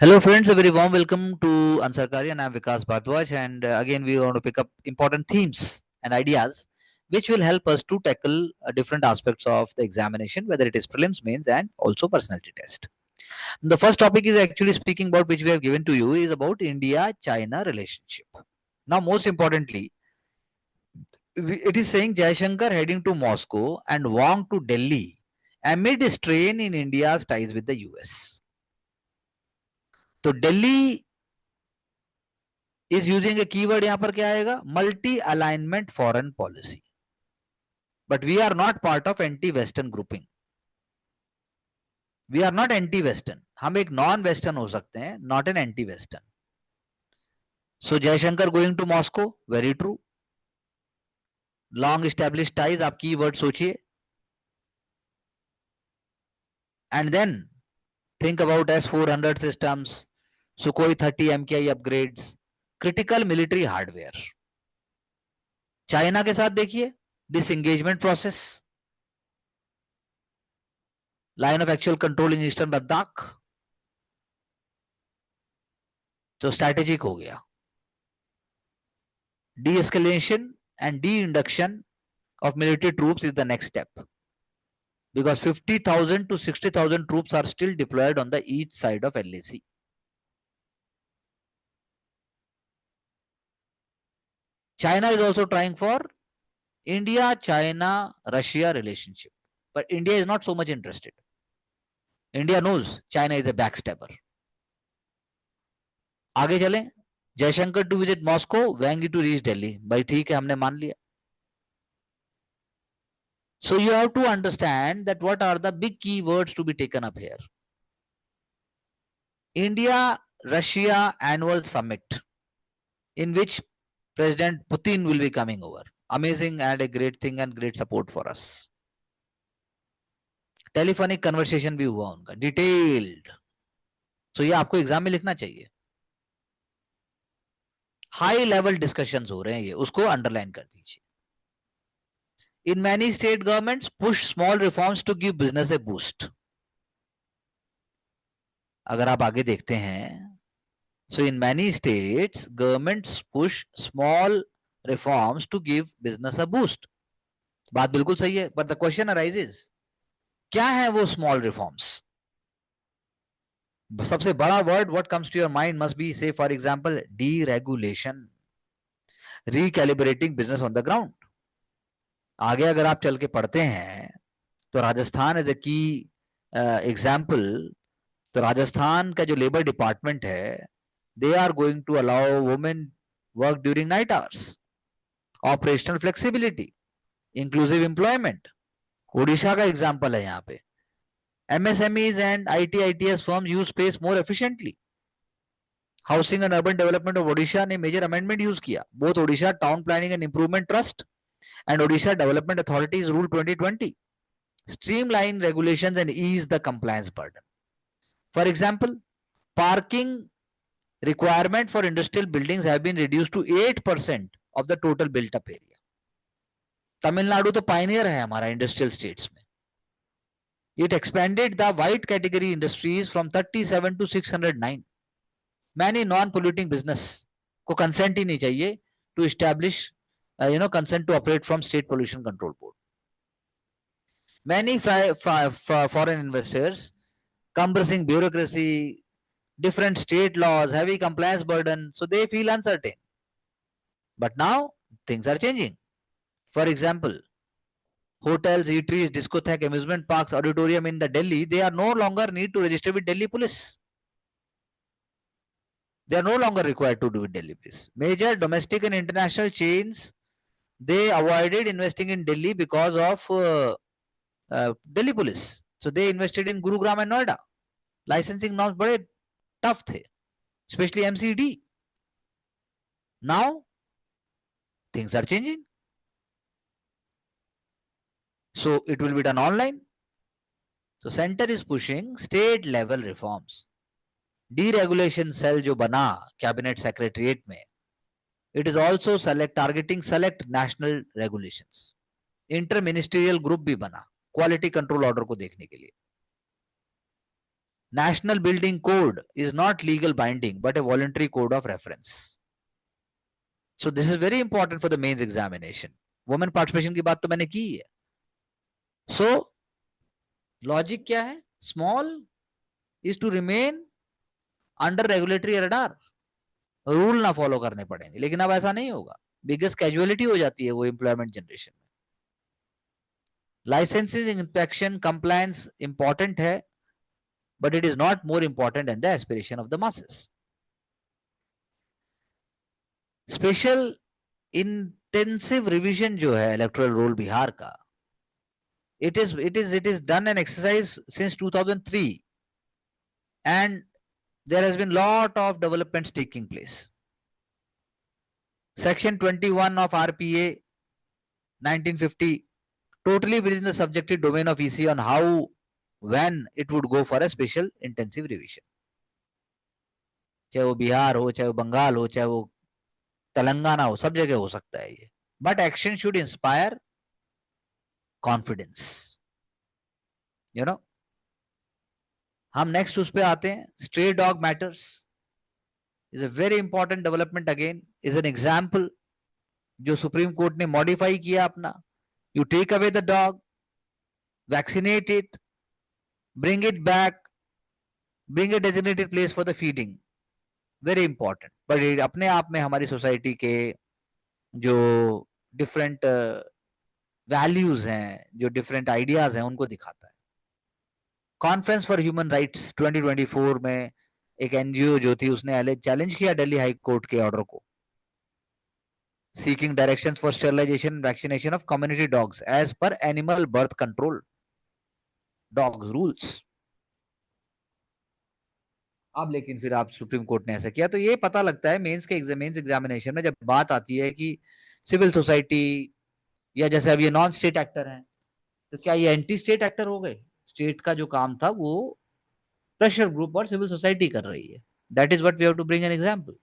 Hello, friends. A very warm welcome to Ansarkari, and I'm Vikas Bhardwaj. And again, we want to pick up important themes and ideas which will help us to tackle different aspects of the examination, whether it is prelims, mains, and also personality test. The first topic is actually speaking about which we have given to you is about India-China relationship. Now, most importantly, it is saying Jaishankar heading to Moscow and Wang to Delhi amid strain in India's ties with the US. तो Delhi is using a keyword यहां पर क्या आएगा multi alignment foreign policy but we are not part of anti western grouping we are not anti western हम एक non western हो सकते हैं not an anti western so Jaishankar going to Moscow very true long established ties आप की word सोचिए and then think about S-400 systems Sukhoi 30 MKI upgrades critical military hardware China के साथ देखिए disengagement process line of actual control in eastern Ladakh तो strategic हो गया de-escalation and de-induction of military troops is the next step because 50,000 to 60,000 troops are still deployed on the east side of LAC. China is also trying for India-China-Russia relationship, but India is not so much interested. India knows China is a backstabber. आगे चलें Jaishankar to visit Moscow Wang to reach Delhi भाई ठीक है हमने मान लिया so you have to understand that what are the big key words to be taken up here. India Russia annual summit in which President Putin will be coming over. Amazing and a great thing and great support for us. Telephonic conversation भी हुआ उनका detailed सो ये आपको exam में लिखना चाहिए high level discussions हो रहे हैं ये उसको अंडरलाइन कर दीजिए in many state governments push small reforms to give business a boost अगर आप आगे देखते हैं so in many states governments push small reforms to give business a boost बात बिल्कुल सही है but the question arises क्या है वो स्मॉल रिफॉर्म्स सबसे बड़ा word what comes to your mind must be say for example deregulation recalibrating business on the ground आगे अगर आप चल के पढ़ते हैं तो राजस्थान इज ए की एग्जांपल तो राजस्थान का जो लेबर डिपार्टमेंट है they are going to allow women work during night hours operational flexibility inclusive employment Odisha का एग्जांपल है यहाँ पे MSMEs and ITITS firms use space more efficiently. Housing and Urban Development of Odisha ने major amendment use किया. Both Odisha Town Planning and Improvement Trust and Odisha Development Authorities Rule 2020 streamline regulations and ease the compliance burden. For example, parking requirement for industrial buildings have been reduced to 8% of the total built up area. Tamil Nadu तो pioneer है हमारा industrial states में. It expanded the white category industries from 37 to 609. Many non-polluting business को consent ही नहीं चाहिए to establish, consent to operate from State Pollution Control Board. Many foreign investors, cumbersome bureaucracy, different state laws, heavy compliance burden, so they feel uncertain. But now things are changing. For example, hotels, eateries, discotheque, amusement parks, auditorium in the Delhi, they are no longer need to register with Delhi police. They are no longer required to do with Delhi police. Major domestic and international chains, they avoided investing in Delhi because of Delhi police. So they invested in Gurugram and Noida. Licensing norms बड़े tough थे, especially MCD. Now things are changing. So it will be done online. So center is pushing state level reforms. Deregulation cell जो बना cabinet secretariat में, it is also targeting select national regulations. Interministerial group भी बना quality control order को देखने के लिए. National Building Code is not legal binding, but a voluntary code of reference. So this is very important for the mains examination. Women participation की बात तो मैंने की है. So logic क्या है? Small is to remain under regulatory radar. Rule ना follow करने पड़ेंगे, लेकिन अब ऐसा नहीं होगा. बिगेस्ट कैजुअलिटी हो जाती है वो एम्प्लॉयमेंट जनरेशन में. लाइसेंसिंग इंस्पेक्शन कंप्लायंस इंपॉर्टेंट है, but it is not more important than the aspiration of the masses. Special intensive revision जो है इलेक्टोरल रोल बिहार का, it is done an exercise since 2003 and there has been lot of developments taking place. Section 21 of RPA 1950 totally within the subjective domain of EC on how when it would go for a special intensive revision. चाहे वो बिहार हो, चाहे वो बंगाल हो, चाहे वो तेलंगाना हो, सब जगह हो सकता है ये. But action should inspire confidence. You know, हम नेक्स्ट उस पे आते हैं. Stray dog matters is a very important development. Again is an example जो सुप्रीम कोर्ट ने मॉडिफाई किया अपना. You take away the dog, vaccinate it, bring it back, bring a designated place for the feeding. Very important. But अपने आप में हमारी society के जो डिफरेंट वैल्यूज हैं, जो डिफरेंट आइडियाज हैं, उनको दिखाता है. कॉन्फ्रेंस फॉर ह्यूमन राइट्स 2024 में एक एनजीओ जो थी उसने चैलेंज किया दिल्ली हाई कोर्ट के ऑर्डर को. Seeking directions for sterilisation vaccination of community dogs as per animal birth control dogs rules. अब लेकिन फिर आप सुप्रीम कोर्ट ने ऐसा किया, तो ये पता लगता है मेंस एग्जामिनेशन में जब बात आती है कि सिविल सोसाइटी या जैसे अब ये नॉन स्टेट एक्टर हैं, तो क्या ये एंटी स्टेट एक्टर हो गए? स्टेट का जो काम था वो प्रेशर ग्रुप और सिविल सोसाइटी कर रही है. That is what we have to bring an example.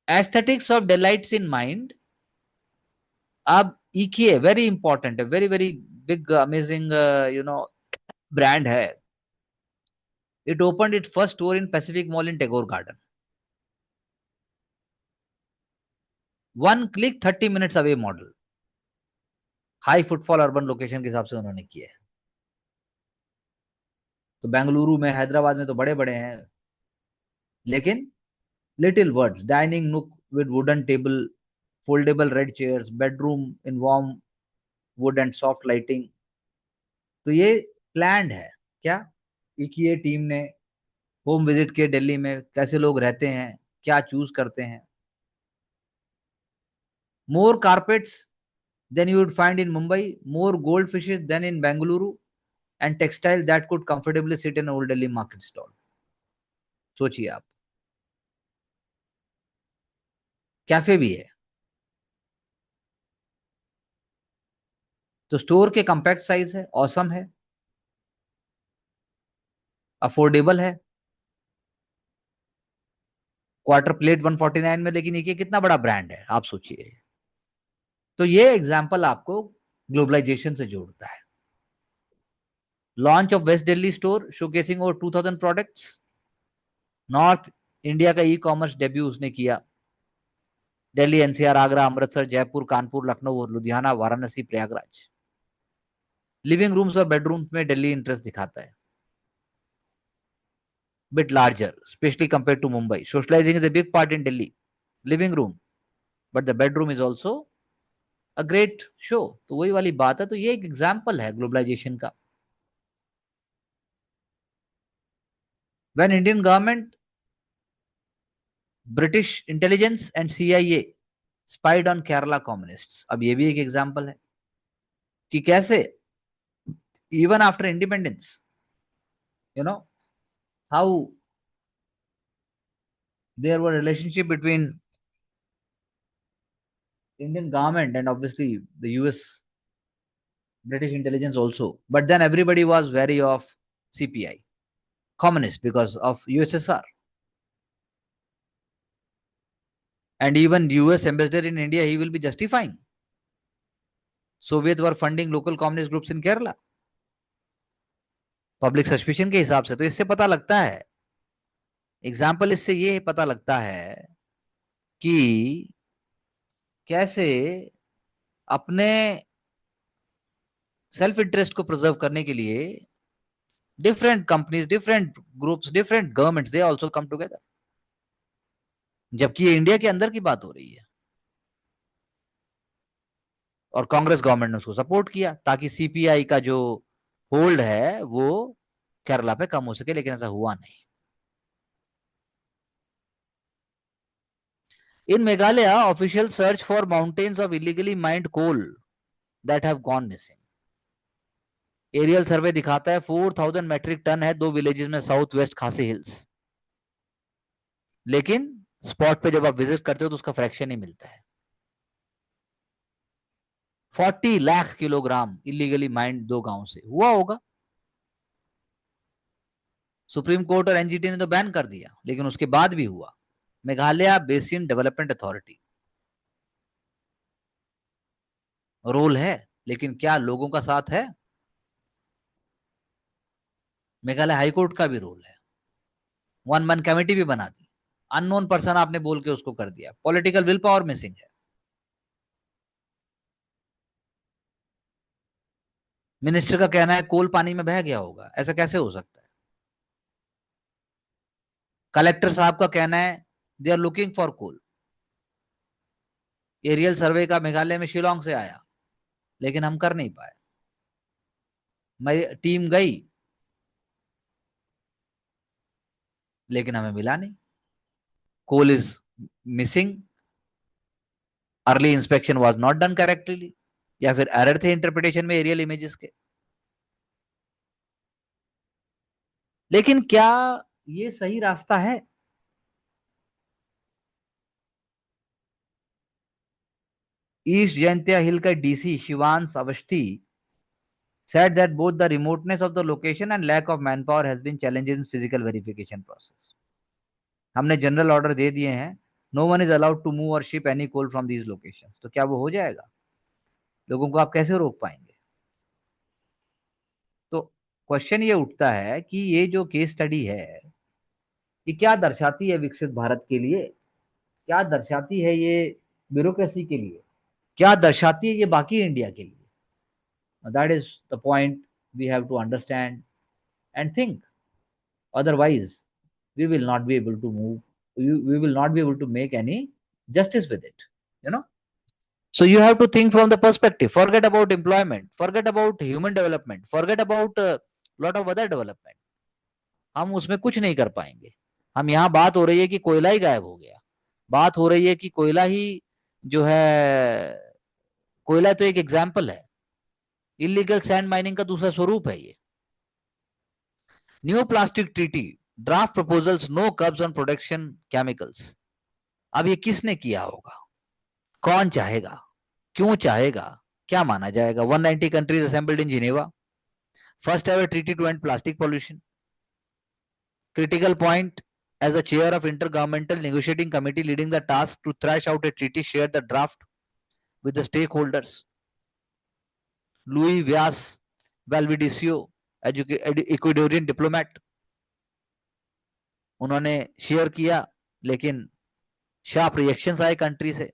Aesthetics of delights in mind. अब ईके वेरी इंपॉर्टेंट है, very very big amazing brand है. It opened it first store in Pacific Mall in Tagore Garden. 1 click 30 minutes away model. High footfall urban location के हिसाब से उन्होंने किया है. तो बेंगलुरु में, हैदराबाद में तो बड़े बड़े हैं, लेकिन लिटिल वर्ड्स. डाइनिंग नुक with wooden table, foldable red chairs, bedroom in warm would and soft lighting. तो ये प्लान्ड है क्या? इकीए टीम ने होम विजिट किए दिल्ली में, कैसे लोग रहते हैं, क्या चूज करते हैं. More carpets than you would find in Mumbai, more gold fishes than in Bengaluru, and textile that could comfortably sit in old Delhi market stall. सोचिए आप. कैफे भी है. तो स्टोर के कंपैक्ट साइज है, ऑसम है, अफोर्डेबल है. क्वार्टर प्लेट 149 में, लेकिन ये कितना बड़ा ब्रांड है आप सोचिए. तो ये एग्जांपल आपको ग्लोबलाइजेशन से जोड़ता है. Launch of West Delhi store showcasing over 2000 products. North India का ई कॉमर्स डेब्यू उसने किया. Delhi, NCR, Agra, Amritsar, Jaipur, Kanpur, Lucknow, Ludhiana, Varanasi, Prayagraj. Living rooms और बेडरूम्स में दिल्ली इंटरेस्ट दिखाता है. bit larger, especially compared to Mumbai. Socializing is a big part in Delhi. Living room, but the bedroom is also a great show. तो वही वाली बात है. तो ये एक एग्जाम्पल है ग्लोबलाइजेशन का. When Indian government, British intelligence and CIA spied on Kerala communists. अब ये भी एक एग्जाम्पल है कि कैसे even after independence, you know, how there were relationship between Indian government and obviously the US British intelligence also. But then everybody was wary of CPI, communist, because of USSR. And even US ambassador in India, he will be justifying. Soviets were funding local communist groups in Kerala. Public suspicion के हिसाब से। तो इससे पता लगता है, example इससे ये पता लगता है कि कैसे अपने सेल्फ इंटरेस्ट को प्रिजर्व करने के लिए different companies, different groups, different governments, they also come together. जबकि ये इंडिया के अंदर की बात हो रही है, और कांग्रेस गवर्नमेंट ने उसको सपोर्ट किया ताकि सीपीआई का जो होल्ड है वो केरला पे कम हो सके, लेकिन ऐसा हुआ नहीं। In Meghalaya, official search for mountains of illegally mined coal that have gone missing. Aerial survey दिखाता है 4000 मेट्रिक टन है दो विलेजेस में, साउथ वेस्ट खासी हिल्स। लेकिन स्पॉट पे जब आप विजिट करते हो तो उसका फ्रैक्शन ही मिलता है। 40 लाख किलोग्राम इलीगली माइंड दो गांव से हुआ होगा। सुप्रीम कोर्ट और एनजीटी ने तो बैन कर दिया, लेकिन उसके बाद भी हुआ। Meghalaya basin development authority, role है, लेकिन क्या लोगों का साथ है? मेघालय हाईकोर्ट का भी रोल है, वन मैन कमेटी भी बना दी, अननोन पर्सन आपने बोल के उसको कर दिया, पॉलिटिकल विल पावर मिसिंग है। मिनिस्टर का कहना है कोल पानी में बह गया होगा, ऐसा कैसे हो सकता है? कलेक्टर साहब का कहना है they are looking for coal. Aerial survey का मेघालय में शिलोंग से आया, लेकिन हम कर नहीं पाए। मेरी टीम गई, लेकिन हमें मिला नहीं। Coal is missing, early inspection was not done correctly, या फिर एरर थे इंटरप्रिटेशन में एरियल इमेजेस के। लेकिन क्या ये सही रास्ता है? ईस्ट जयंतिया हिल का DC Shivansh Awasthi said that both the remoteness of the location and lack of manpower has been challenges in physical verification process. हमने जनरल ऑर्डर दे दिए हैं, no one is allowed to move और ship any coal from these locations. तो क्या वो हो जाएगा? लोगों को आप कैसे रोक पाएंगे? तो क्वेश्चन ये उठता है कि ये जो केस स्टडी है, ये क्या दर्शाती है विकसित भारत के लिए? क्या दर्शाती है ये ब्यूरोक्रेसी के लिए? क्या दर्शाती है ये बाकी इंडिया के लिए? That is the point we have to understand and think, otherwise we will not be able to move, we will not be able to make any justice with it, you know. So you have to think from the perspective, forget about employment, forget about human development, forget about lot of other development। हम उसमें कुछ नहीं कर पाएंगे। हम यहाँ बात हो रही है कि कोयला ही गायब हो गया, बात हो रही है कि कोयला ही जो है, कोयला तो एक एग्जाम्पल है, इलीगल सैंड माइनिंग का दूसरा स्वरूप है ये। New plastic treaty draft proposals no curbs on production chemicals. अब ये किसने किया होगा? कौन चाहेगा? क्यों चाहेगा? क्या माना जाएगा? 190 countries assembled in Geneva, first ever treaty to end plastic pollution. Critical point, as the chair of intergovernmental negotiating committee leading the task to thrash out a treaty, shared the draft with the stakeholders. Luis Vyas Valvidisio, Ecuadorian diplomat, उन्होंने share किया, लेकिन sharp reactions आए country से।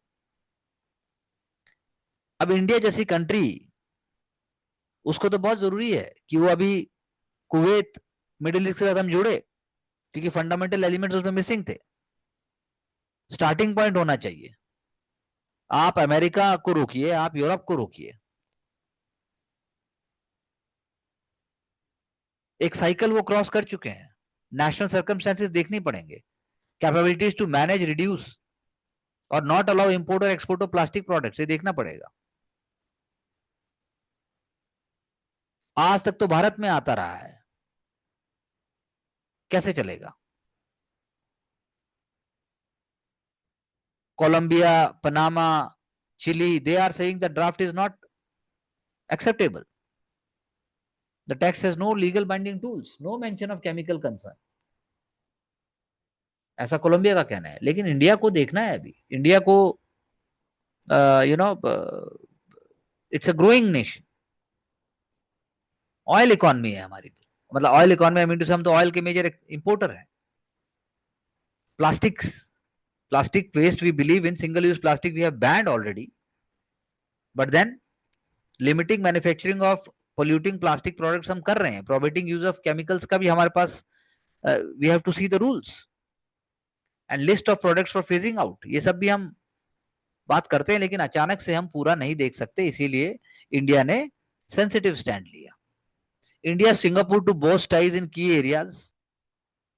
अब India जैसी country, उसको तो बहुत जरूरी है कि वो अभी कुवैत, मिडिल ईस्ट के साथ हम जुड़े, क्योंकि फंडामेंटल एलिमेंट्स उसमें मिसिंग थे। स्टार्टिंग पॉइंट होना चाहिए। आप अमेरिका को रोकिए, आप यूरोप को रोकिए, एक साइकिल वो क्रॉस कर चुके हैं। नेशनल सर्कमस्टेंसेस देखनी पड़ेंगे, कैपेबिलिटीज टू मैनेज, रिड्यूस और नॉट अलाउ इंपोर्ट और एक्सपोर्ट ऑफ प्लास्टिक प्रोडक्ट्स, ये देखना पड़ेगा। आज तक तो भारत में आता रहा है, कैसे चलेगा? Colombia, Panama, Chile, they are saying the draft is not acceptable. The text has no legal binding tools, no mention of chemical concern. ऐसा कोलंबिया का कहना है। लेकिन इंडिया को देखना है, अभी इंडिया को you know, it's a growing nation, oil economy है हमारी तो। मतलब oil economy, I mean to say हम तो ऑयल के मेजर इंपोर्टर हैं। Plastics, plastic waste, we believe in single use plastic, we have banned already, but then limiting manufacturing of polluting plastic products हम कर रहे हैं। prohibiting use of chemicals का भी हमारे पास we have to see the rules and list of products for phasing out, ये सब भी हम बात करते हैं, लेकिन अचानक से हम पूरा नहीं देख सकते, इसीलिए इंडिया ने सेंसिटिव स्टैंड लिया। India Singapore to boost ties in key areas,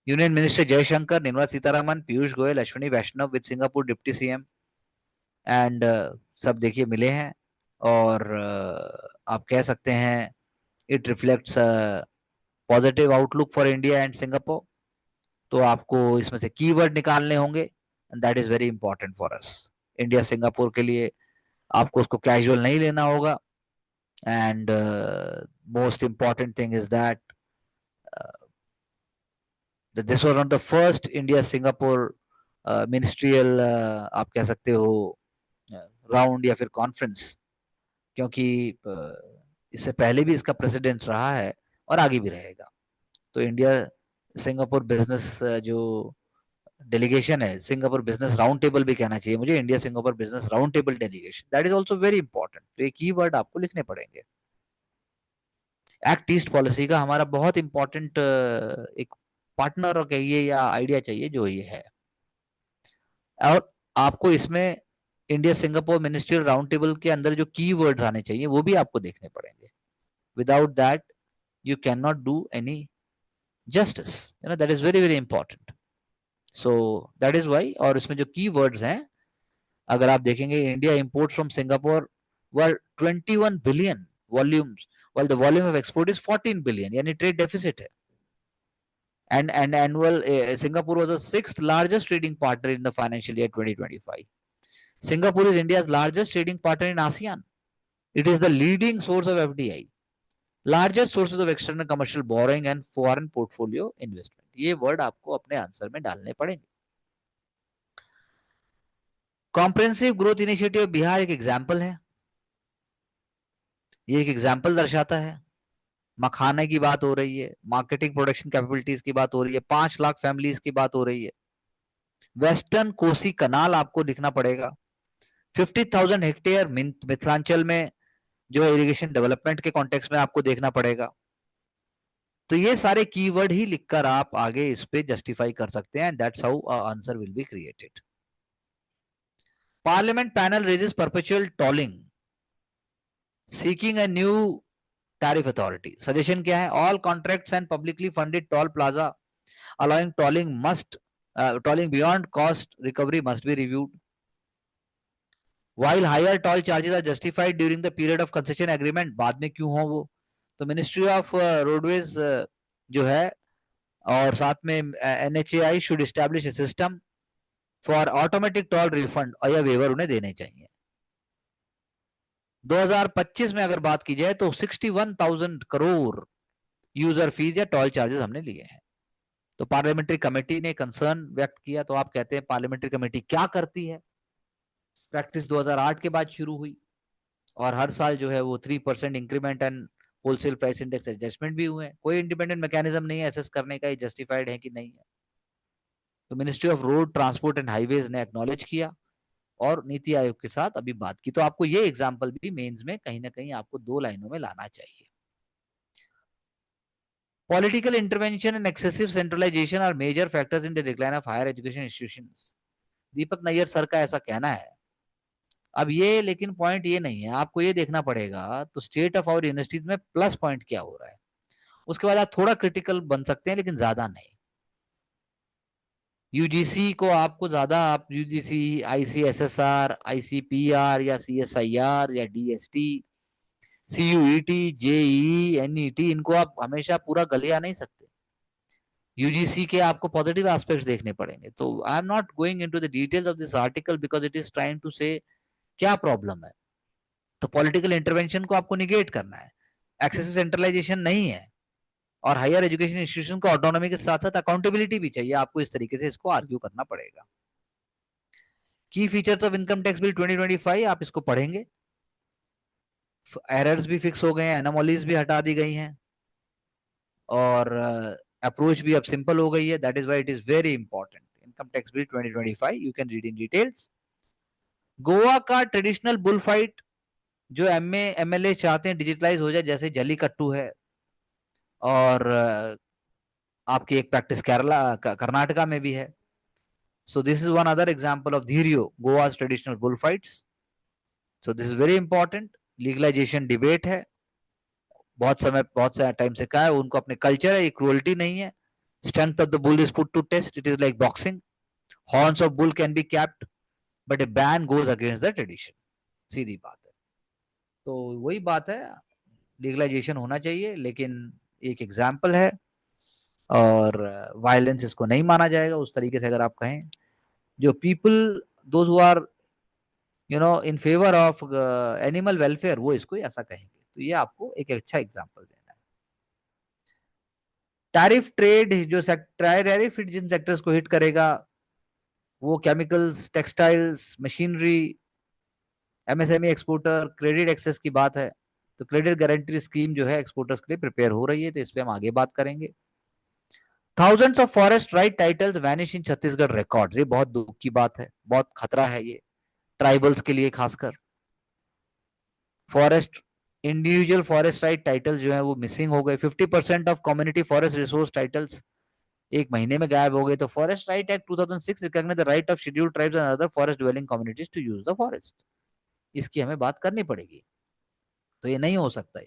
union minister Jaishankar, Nirmala Sitharaman, Piyush Goyal, Ashwini Vaishnaw with Singapore deputy CM and सब देखिए मिले हैं। और आप कह सकते हैं it reflects positive outlook for India and Singapore. तो आपको इसमें से कीवर्ड निकालने होंगे and that is very important for us. India Singapore के लिए आपको उसको कैजुअल नहीं लेना होगा। And most important thing is that this was not the first India Singapore ministerial आप कह सकते हो राउंड या फिर कॉन्फ्रेंस, क्योंकि इससे पहले भी इसका प्रेसिडेंट रहा है और आगे भी रहेगा। तो इंडिया सिंगापुर बिजनेस जो डेलीगेशन है, सिंगापुर बिजनेस राउंड टेबल भी कहना चाहिए मुझे, India Singapore business round table delegation, that is also very important. तो ये कीवर्ड आपको लिखने पड़ेंगे। एक्ट ईस्ट पॉलिसी का हमारा बहुत इंपॉर्टेंट एक पार्टनर और कहिए या आइडिया चाहिए जो ये है। और आपको इसमें India Singapore ministerial round table के अंदर जो कीवर्ड्स आने चाहिए वो भी आपको देखने पड़ेंगे। Without that you cannot do any justice, that is very very important. So that is why, और इसमें जो keywords हैं अगर आप देखेंगे, India imports from Singapore were 21 billion volumes while the volume of export is 14 billion, यानी trade deficit है। and annual Singapore was the sixth largest trading partner in the financial year 2025. Singapore is India's largest trading partner in ASEAN. It is the leading source of FDI, largest sources of external commercial borrowing and foreign portfolio investment. ये word आपको अपने answer में डालने पड़ेंगे। Comprehensive growth initiative Bihar एक example है, ये एक एग्जाम्पल दर्शाता है। मखाने की बात हो रही है, मार्केटिंग प्रोडक्शन कैपेबिलिटीज की बात हो रही है, 5 लाख फैमिलीज की बात हो रही है। वेस्टर्न कोसी कनाल आपको लिखना पड़ेगा। 50,000 हेक्टेयर मिथिलांचल में जो इरिगेशन डेवलपमेंट के कॉन्टेक्स्ट में आपको देखना पड़ेगा। तो ये सारे कीवर्ड ही लिखकर आप आगे इस पे जस्टिफाई कर सकते हैं, that's how answer will be created. Parliament panel raises perpetual tolling seeking a new tariff authority. Suggestion क्या है? All contracts and publicly funded toll plaza allowing tolling beyond cost recovery must be reviewed. While higher toll charges are justified during the period of concession agreement, बाद में क्यों हो वो? तो ministry of roadways जो है और साथ में NHAI should establish A system for automatic toll refund और या वेवर उन्हें देने चाहिए। 2025 में अगर बात की जाए तो 61,000 करोड़ यूजर फीस या टोल चार्जेस हमने लिए हैं। तो पार्लियामेंट्री कमेटी ने कंसर्न व्यक्त किया। तो आप कहते हैं पार्लियामेंट्री कमेटी क्या करती है? प्रैक्टिस 2008 के बाद शुरू हुई और हर साल जो है वो 3% increment and wholesale price index adjustment भी हुए हैं। कोई इंडिपेंडेंट मैकेनिज्म नहीं है असेस करने का ये जस्टिफाइड है कि नहीं है। तो ministry of road transport and highways ने एक्नॉलेज किया और नीति आयोग के साथ अभी बात की। तो आपको ये एग्जाम्पल भी मेंस में कहीं ना कहीं आपको 2 लाइनों में लाना चाहिए। Political intervention and excessive centralisation are major factors in the decline of higher education institutions. Deepak Nayyar sir का ऐसा कहना है। अब ये लेकिन पॉइंट ये नहीं है, आपको ये देखना पड़ेगा तो स्टेट ऑफ आवर यूनिवर्सिटीज में प्लस पॉइंट क्या हो रहा है, उसके बाद आप थोड़ा क्रिटिकल बन सकते हैं लेकिन ज्यादा नहीं। यूजीसी को आपको ज्यादा, आप यूजीसी, आईसीएसएसआर, आईसीपीआर या सीएसआईआर या डीएसटी, सीयूईटी, जेई, एनईटी, इनको आप हमेशा पूरा गलिया नहीं सकते। यूजीसी के आपको पॉजिटिव एस्पेक्ट्स देखने पड़ेंगे। तो I am not going into the details of this article because it is trying to say क्या प्रॉब्लम है। तो पॉलिटिकल इंटरवेंशन को आपको निगेट करना है, एक्सेसिव सेंट्रलाइजेशन नहीं है, और हायर एजुकेशन इंस्टीट्यूशन को ऑटोनॉमी के साथ साथ अकाउंटेबिलिटी भी चाहिए। आपको इस तरीके से इसको आर्ग्यू करना पड़ेगा। की features of income tax bill 2025 आप इसको पढ़ेंगे। एरर्स भी फिक्स हो गए हैं, एनोमलीज भी हटा दी गई हैं और अप्रोच भी अब सिंपल हो गई है. That is why it is very important. Income tax bill 2025 you can read in details. Goa का ट्रेडिशनल बुल फाइट जो एमएलए चाहते हैं डिजिटलाइज हो जाए, जैसे जल्लीकट्टू है, और आपकी एक प्रैक्टिस केरला कर्नाटका में भी है. So this is one other example of Dhirio, Goa's traditional bull fights. So this is very important. Legalisation debate है, बहुत सारे टाइम से कहा है, उनको अपने कल्चर है, ये क्रूअल्टी नहीं है. Strength of the bull is put to test. It is like boxing. Horns of bull can be capped but a ban goes against the tradition. सीधी बात है. तो वही बात है, लीगलाइजेशन होना चाहिए, लेकिन एक एग्जाम्पल है, और वायलेंस इसको नहीं माना जाएगा उस तरीके से. अगर आप कहें, जो people those who are in favour of animal welfare, वो इसको ऐसा कहेंगे. तो ये आपको एक अच्छा एग्जाम्पल देना है. टैरिफ ट्रेड, जो टैरिफ जिन सेक्टर्स को हिट करेगा वो chemicals, textiles, machinery, MSME exporter, credit access की बात है. तो क्रेडिट गारंटी स्कीम जो है एक्सपोर्टर्स के लिए प्रिपेयर हो रही है, तो इस पर हम आगे बात करेंगे. Thousands of forest right titles vanish in Chhattisgarh records. ये बहुत दुख की बात है, बहुत खतरा है ये ट्राइबल्स के लिए खासकर. Forest, individual forest right titles जो है वो मिसिंग हो गए. 50% of community forest resource titles एक महीने में गायब हो गए. तो forest right act 2006 recognise the right of scheduled tribes and other forest dwelling communities to use the forest. इसकी हमें बात करनी पड़ेगी. तो ये नहीं हो सकता है.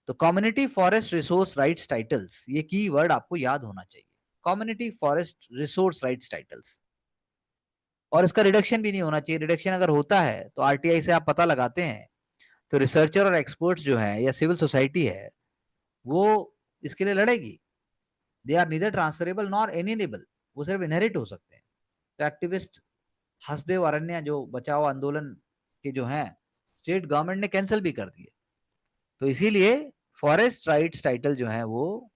तो community forest resource rights titles, ये की वर्ड आपको याद होना चाहिए. Community forest resource rights titles. और इसका रिडक्शन भी नहीं होना चाहिए. रिडक्शन अगर होता है तो आरटीआई से आप पता लगाते हैं, तो रिसर्चर और एक्सपर्ट्स जो है या सिविल सोसाइटी है, वो इसके लिए लड़ेगी. They are neither transferable nor alienable. वो सिर्फ इनहेरिट हो सकते हैं. तो एक्टिविस्ट हसदेव अरण्या जो बचाओ आंदोलन के जो हैं, स्टेट गवर्नमेंट ने कैंसिल भी कर दिए. तो इसीलिए फॉरेस्ट राइट्स टाइटल जो है वो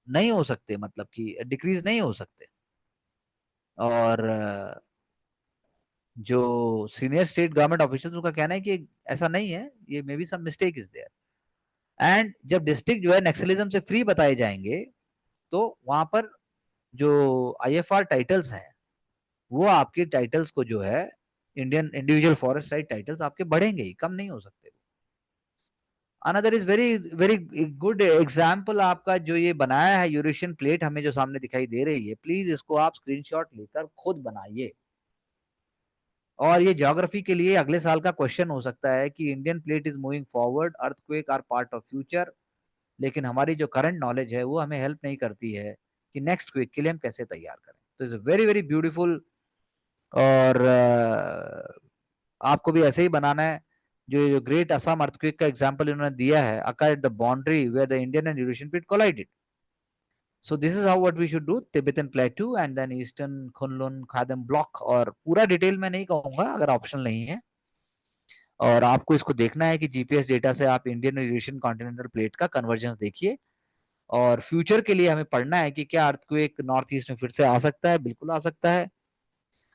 नहीं हो सकते, मतलब कि डिक्रीज नहीं हो सकते. और जो सीनियर स्टेट गवर्नमेंट ऑफिसर्स, उनका कहना है कि ऐसा नहीं है, ये may be some mistake is there. And जब डिस्ट्रिक्ट जो है नक्सलिज्म से फ्री बताए जाएंगे, तो वहां पर जो आईएफआर टाइटल्स हैं, वो आपके टाइटल्स को जो है, Indian individual forest right titles आपके बढ़ेंगे ही, कम नहीं हो सकते. Another is very very good example आपका जो ये बनाया है यूरेशियन प्लेट, हमें जो सामने दिखाई दे रही है, प्लीज इसको आप स्क्रीनशॉट लेकर खुद बनाइए. और ये ज्योग्राफी के लिए अगले साल का क्वेश्चन हो सकता है कि Indian plate is moving forward, earthquake are part of future. लेकिन हमारी जो करंट नॉलेज है वो हमें हेल्प नहीं करती है कि नेक्स्ट क्वेक के लिए हम कैसे तैयार करें. तो इट्स वेरी वेरी ब्यूटीफुल. और आपको भी ऐसे ही बनाना है. जो ग्रेट असम अर्थक्वेक का एग्जांपल इन्होंने दिया है, occur at the boundary where the Indian and Eurasian plate collided. So this is how what we should do. Tibetan plateau and then eastern Kunlun Qaidam block. और पूरा डिटेल में नहीं कहूंगा अगर ऑप्शन नहीं है. और आपको इसको देखना है कि जीपीएस डेटा से आप इंडियन और यूरेशियन कॉन्टिनेंटल प्लेट का कन्वर्जेंस देखिए. और फ्यूचर के लिए हमें पढ़ना है कि क्या अर्थक्वेक नॉर्थ ईस्ट में फिर से आ सकता है. बिल्कुल आ सकता है.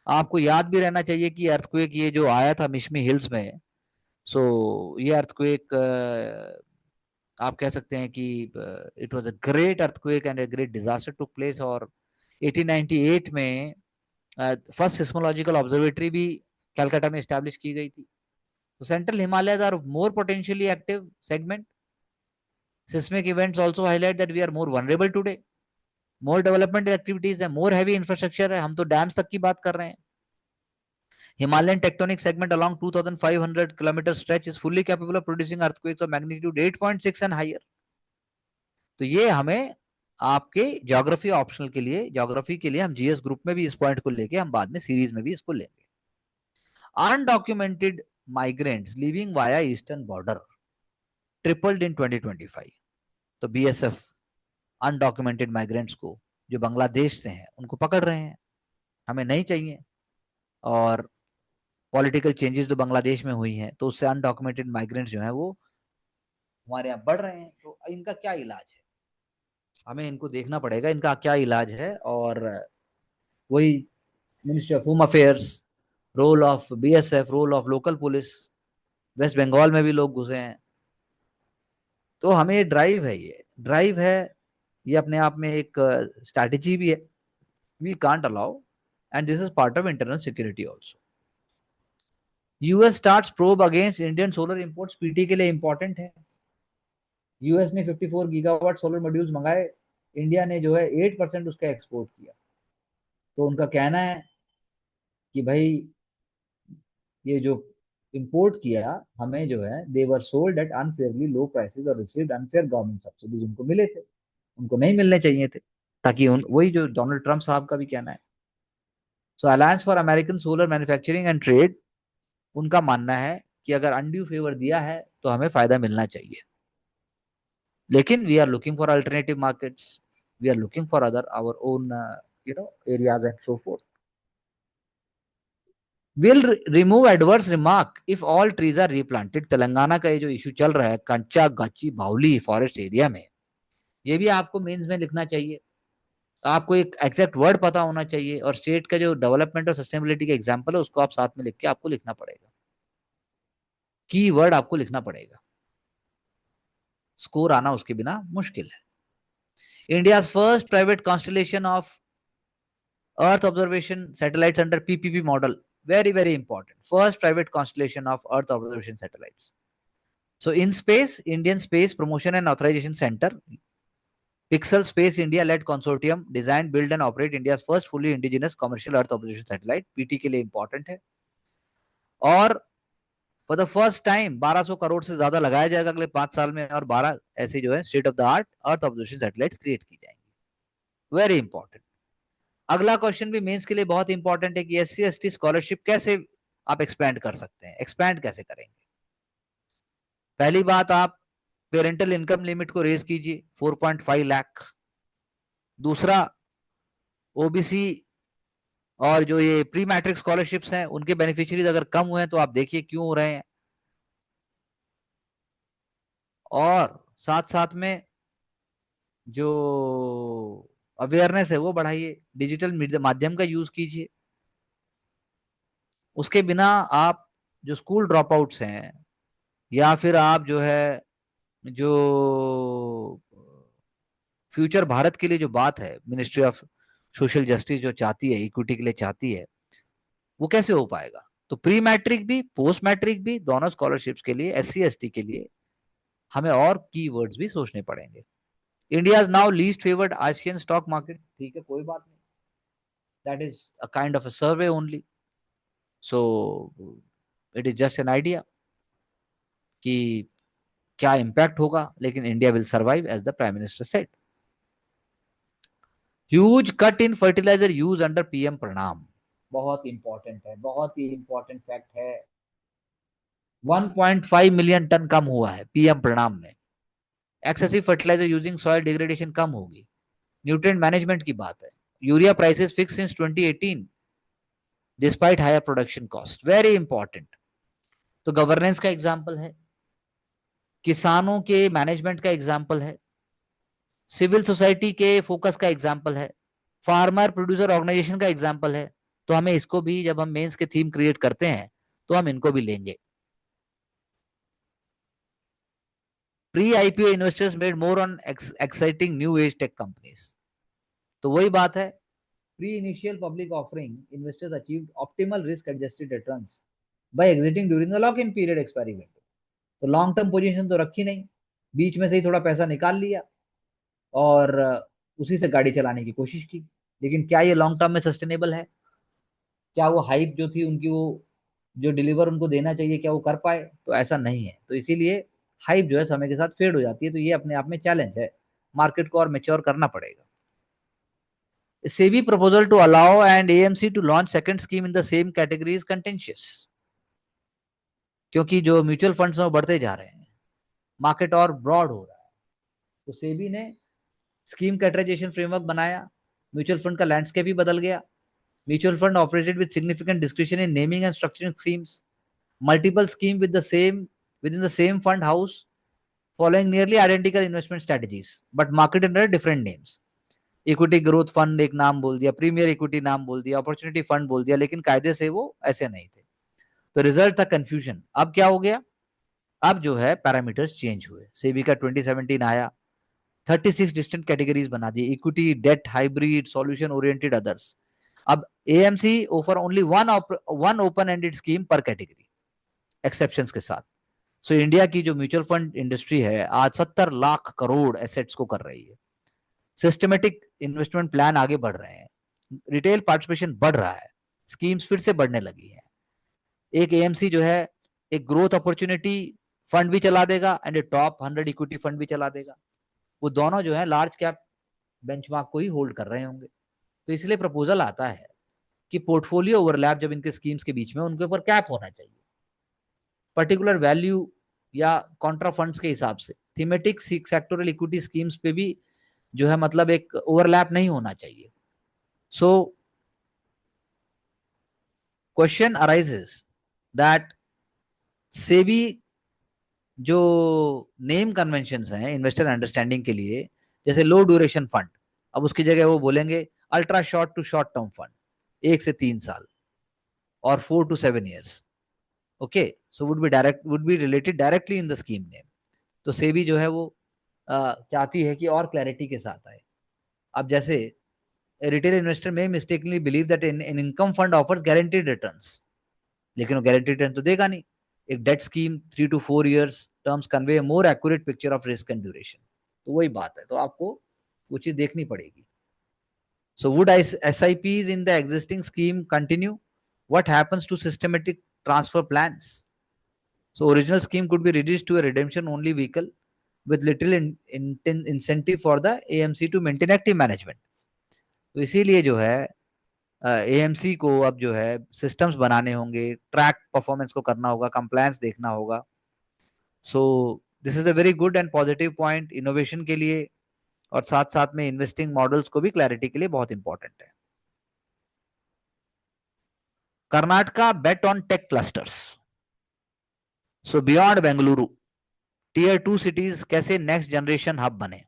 आपको याद भी रहना चाहिए कि अर्थक्वेक ये जो आया था मिशमी हिल्स में, सो ये अर्थक्वेक आप कह सकते हैं कि it was a great earthquake and a great disaster took place. और 1898 में फर्स्ट सिस्मोलॉजिकल ऑब्जर्वेटरी भी कलकत्ता में स्टैब्लिश की गई थी. तो central Himalayas are more potentially active segment. Seismic events also highlight that we are more vulnerable today. More development activities है, more heavy infrastructure है. हम तो डैम्स तक की बात कर रहे हैं. Himalayan tectonic segment along 2,500 kilometer stretch is fully capable of producing earthquakes of magnitude 8.6 and higher. तो ये हमें आपके ज्योग्राफी ऑप्शनल के लिए, ज्योग्राफी के लिए हम जीएस ग्रुप में भी इस पॉइंट को लेके हम बाद में सीरीज में भी इसको लेंगे. Undocumented migrants living via eastern border tripled in 2025. तो बीएसएफ अनडॉक्यूमेंटेड माइग्रेंट्स को जो बांग्लादेश से हैं उनको पकड़ रहे हैं. हमें नहीं चाहिए. और पॉलिटिकल चेंजेस जो बांग्लादेश में हुई हैं, तो उससे अनडॉक्यूमेंटेड माइग्रेंट्स जो हैं वो हमारे यहाँ बढ़ रहे हैं. तो इनका क्या इलाज है, हमें इनको देखना पड़ेगा, इनका क्या इलाज है. और वही ministry of home affairs, role of BSF, role of local police. West Bengal में भी लोग घुसे हैं. तो हमें ये ड्राइव है ये अपने आप में एक स्ट्रैटेजी भी है. We can't allow, and this is part of internal security also. US starts probe against Indian solar imports. PT के लिए इंपॉर्टेंट है. यूएस ने 54 गीगावाट सोलर मॉड्यूल्स मंगाए, इंडिया ने जो है 8% उसका एक्सपोर्ट किया. तो उनका कहना है कि भाई ये जो इंपोर्ट किया हमें जो है, they were sold at unfairly low prices और रिसीव्ड अनफेयर गवर्नमेंट सब्सिडीज. उनको मिले थे, उनको नहीं मिलने चाहिए थे, ताकि वही जो डोनाल्ड ट्रंप साहब का भी कहना है. So alliance for American solar manufacturing and trade, उनका मानना है कि अगर अनड्यू फेवर दिया है तो हमें फायदा मिलना चाहिए. लेकिन we are looking for alternative markets, we are looking for other our own areas and so forth. Will remove adverse remark if all trees are replanted. Telangana का ये जो इशू चल रहा है कंचा गच्ची बावली फॉरेस्ट एरिया में, ये भी आपको मेंस में लिखना चाहिए. आपको एक एग्जैक्ट वर्ड पता होना चाहिए, और स्टेट का जो डेवलपमेंट और सस्टेनेबिलिटी का एग्जांपल है उसको आप साथ में लिख के आपको लिखना पड़ेगा. की वर्ड आपको लिखना पड़ेगा. स्कोर आना उसके बिना मुश्किल है. India first private constellation of earth observation satellites under PPP model. Very, very important. First private constellation of Earth observation satellites. So, in space, Indian Space Promotion and Authorization Center, Pixel Space India led consortium, design, build and operate India's first fully indigenous commercial Earth observation satellite. PT के लिए important है. और for the first time 1200 crore से ज्यादा लगाया जाएगा अगले 5 साल में, और 12 ऐसे जो है state of the art earth observation satellites create की जाएंगी. Very important. अगला क्वेश्चन भी मेंस के लिए बहुत इंपॉर्टेंट है कि एससी एसटी स्कॉलरशिप कैसे आप एक्सपैंड कर सकते हैं. एक्सपैंड कैसे करेंगे? पहली बात, आप पेरेंटल इनकम लिमिट को रेज कीजिए 4.5 लाख. दूसरा, ओबीसी और जो ये प्री मैट्रिक स्कॉलरशिप्स हैं उनके बेनिफिशियरीज अगर कम हुए हैं तो आप देखिए क्यों हो रहे हैं. और साथ साथ में जो अवेयरनेस है वो बढ़ाइए, डिजिटल माध्यम का यूज कीजिए. उसके बिना आप जो स्कूल ड्रॉप आउट्स हैं, या फिर आप जो है जो फ्यूचर भारत के लिए जो बात है, मिनिस्ट्री ऑफ सोशल जस्टिस जो चाहती है, इक्विटी के लिए चाहती है, वो कैसे हो पाएगा? तो प्री मैट्रिक भी पोस्ट मैट्रिक भी दोनों स्कॉलरशिप्स के लिए, एससी एसटी के लिए हमें और कीवर्ड्स भी सोचने पड़ेंगे. India is now least favoured ASEAN stock market. ठीक है, कोई बात नहीं, that is a kind of a survey only. So it is just an idea कि क्या इंपैक्ट होगा, लेकिन India will survive as the prime minister said. Huge cut in fertiliser use under PM PRANAM. बहुत इंपॉर्टेंट है, बहुत ही important fact है. 1.5 million ton कम हुआ है पीएम प्रणाम में. Excessive fertiliser using soil degradation कम होगी. न्यूट्रिएंट मैनेजमेंट की बात है. Urea prices fix since 2018 despite higher production cost. Very important. तो गवर्नेंस का एग्जाम्पल है, किसानों के मैनेजमेंट का एग्जाम्पल है, सिविल सोसाइटी के फोकस का एग्जाम्पल है, फार्मर प्रोड्यूसर ऑर्गेनाइजेशन का एग्जाम्पल है. तो हमें इसको भी, जब हम मेंस के थीम क्रिएट करते हैं तो हम इनको भी लेंगे. Pre IPO investors made more on exciting new age tech companies. तो वही बात है, pre initial public offering investors achieved optimal risk adjusted returns by exiting during the lock in period expiry window. तो लॉन्ग टर्म पोजीशन तो रखी नहीं, बीच में से ही थोड़ा पैसा निकाल लिया और उसी से गाड़ी चलाने की कोशिश की. लेकिन क्या ये लॉन्ग टर्म में सस्टेनेबल है? क्या वो हाइप जो थी उनकी, वो जो डिलीवर उनको देना चाहिए, क्या वो कर पाए? तो ऐसा नहीं है. तो इसीलिए हाइप जो है समय के साथ फेड हो जाती है. तो ये अपने आप में चैलेंज है, मार्केट को और मेच्योर करना पड़ेगा. SEBI proposal to allow and AMC to launch second scheme in the same category is contentious. क्योंकि जो म्यूचुअल फंड्स हैं वो बढ़ते जा रहे हैं, मार्केट और ब्रॉड हो रहा है. तो सेबी ने स्कीम कैटेगराइजेशन फ्रेमवर्क बनाया, म्यूचुअल फंड का लैंडस्केप ही बदल गया. Mutual fund operated with significant description in naming and structuring schemes. Multiple scheme with the same within the same fund house following nearly identical investment strategies but marketed under different names. Equity growth fund एक नाम बोल दिया, premiere equity नाम बोल दिया, opportunity fund बोल दिया, लेकिन कायदे से वो ऐसे नहीं थे. तो रिजल्ट था कंफ्यूजन. अब क्या हो गया? अब जो है पैरामीटर्स चेंज हुए. सेबी का 2017 आया, 36 डिस्टिंक्ट कैटेगरीज बना दी, equity, debt, hybrid, solution oriented, others. अब AMC offer only one open ended scheme पर कैटेगरी, एक्सेप्शंस के साथ. सो इंडिया की जो म्यूचुअल फंड इंडस्ट्री है आज 70 लाख करोड़ एसेट्स को कर रही है. सिस्टमेटिक इन्वेस्टमेंट प्लान आगे बढ़ रहे हैं, रिटेल पार्टिसिपेशन बढ़ रहा है, स्कीम्स फिर से बढ़ने लगी हैं. एक एएमसी जो है एक ग्रोथ अपॉर्चुनिटी फंड भी चला देगा and A top 100 equity fund भी चला देगा. वो दोनों जो है लार्ज कैप बेंचमार्क को ही होल्ड कर रहे होंगे. तो इसलिए प्रपोजल आता है कि पोर्टफोलियो ओवरलैप जब इनके स्कीम्स के बीच में, उनके ऊपर कैप होना चाहिए पर्टिकुलर वैल्यू या कॉन्ट्रा फंड्स के हिसाब से. थीमेटिक सेक्टोरल इक्विटी स्कीम्स पे भी जो है मतलब एक ओवरलैप नहीं होना चाहिए. So question arises that SEBI जो नेम कन्वेंशन हैं इन्वेस्टर अंडरस्टैंडिंग के लिए, जैसे लो ड्यूरेशन फंड, अब उसकी जगह वो बोलेंगे ultra short to short term fund, 1 से 3 साल और 4 to 7 years. Okay, so would be related directly in the scheme name. तो सेबी जो है वो चाहती है कि और क्लैरिटी के साथ आए. अब जैसे रिटेल इन्वेस्टर में mistakenly believe that in income fund offers guaranteed returns, लेकिन वो गारंटीड रिटर्न तो देगा नहीं. एक debt scheme 3 to 4 years terms convey more accurate picture of risk and duration. तो वही बात है, तो आपको वो चीज देखनी पड़ेगी. So would SIPs in the existing scheme continue? What happens to systematic transfer plans? So original scheme could be reduced to a redemption only vehicle with little incentive for the AMC to maintain active management. तो इसीलिए जो है AMC को अब जो है systems बनाने होंगे, ट्रैक परफॉर्मेंस को करना होगा, कंप्लायंस देखना होगा. सो this is a very good and positive point innovation के लिए, और साथ साथ में इन्वेस्टिंग मॉडल्स को भी क्लैरिटी के लिए बहुत इंपॉर्टेंट है. Karnataka bet on tech clusters. So beyond Bengaluru, tier 2 cities कैसे नेक्स्ट जनरेशन हब बने,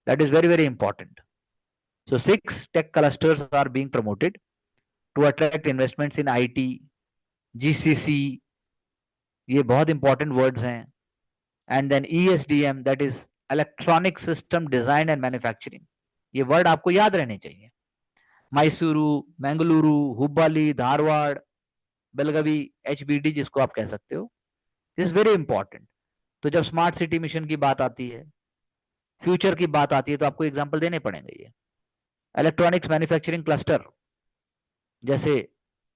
that is very very important. So 6 tech clusters are being promoted to attract investments in IT, GCC, ये बहुत इंपॉर्टेंट वर्ड्स हैं. And then ESDM, that is electronic system design and manufacturing. ये word आपको याद रहने चाहिए. Mysuru, Bengaluru, हुब्बाली, Dharwad, Belagavi, HBD जिसको आप कह सकते हो, दिस इज वेरी इंपॉर्टेंट. तो जब स्मार्ट सिटी मिशन की बात आती है, फ्यूचर की बात आती है, तो आपको एग्जांपल देने पड़ेंगे. ये इलेक्ट्रॉनिक्स मैन्युफैक्चरिंग क्लस्टर जैसे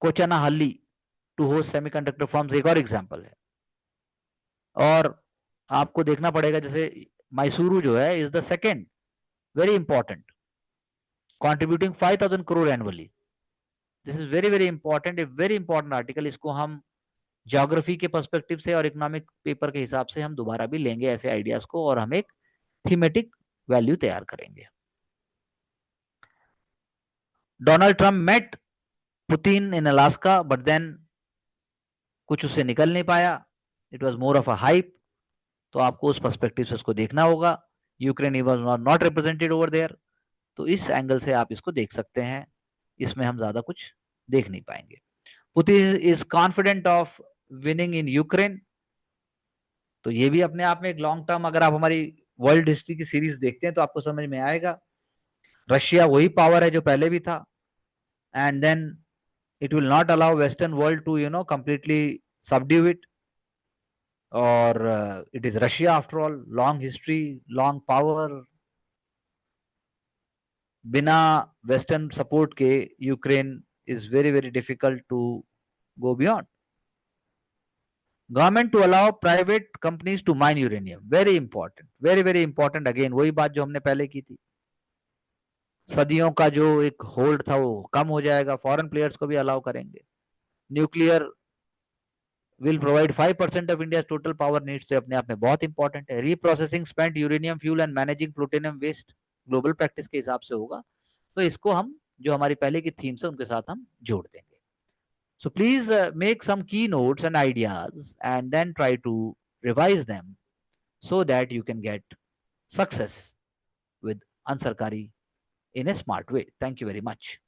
कोचनाहल्ली टू होस्ट सेमीकंडक्टर फर्म्स एक और एग्जांपल है. और आपको देखना पड़ेगा जैसे मैसूरू जो है is the second very important, contributing 5,000 crore annually. This is very very important, a very important article. इसको हम ज्योग्राफी के पर्सपेक्टिव से और इकोनॉमिक पेपर के हिसाब से हम दोबारा भी लेंगे ऐसे आइडियाज को, और हम एक थीमेटिक वैल्यू तैयार करेंगे. Donald Trump met Putin in Alaska, but then कुछ उससे निकल नहीं पाया. It was more of a hype. तो आपको उस पर्सपेक्टिव से उसको देखना होगा. Ukraine was not represented over there. तो इस एंगल से आप इसको देख सकते हैं. इसमें हम ज्यादा कुछ देख नहीं पाएंगे. Putin is confident of winning in Ukraine. तो ये भी अपने आप में एक लॉन्ग टर्म, अगर आप हमारी वर्ल्ड हिस्ट्री की सीरीज देखते हैं तो आपको समझ में आएगा. रशिया वही पावर है जो पहले भी था, and then it will not allow western world to completely subdue it. और it is Russia after all, long history, long power. बिना वेस्टर्न सपोर्ट के Ukraine is very very difficult to go beyond. Government to allow private companies to mine uranium, very important, very very important. Again वही बात जो हमने पहले की थी, सदियों का जो एक होल्ड था वो कम हो जाएगा, फॉरेन प्लेयर्स को भी अलाउ करेंगे. Nuclear will provide 5% of India's total power needs, तो अपने आप में बहुत इंपॉर्टेंट है. Reprocessing spent uranium fuel and managing plutonium waste global practice के हिसाब से होगा. तो इसको हम जो हमारी पहले की थीम्स है उनके साथ हम जोड़ देंगे. So please make some keynotes and ideas and then try to revise them so that you can get success with Ansarkari in a smart way. Thank you very much.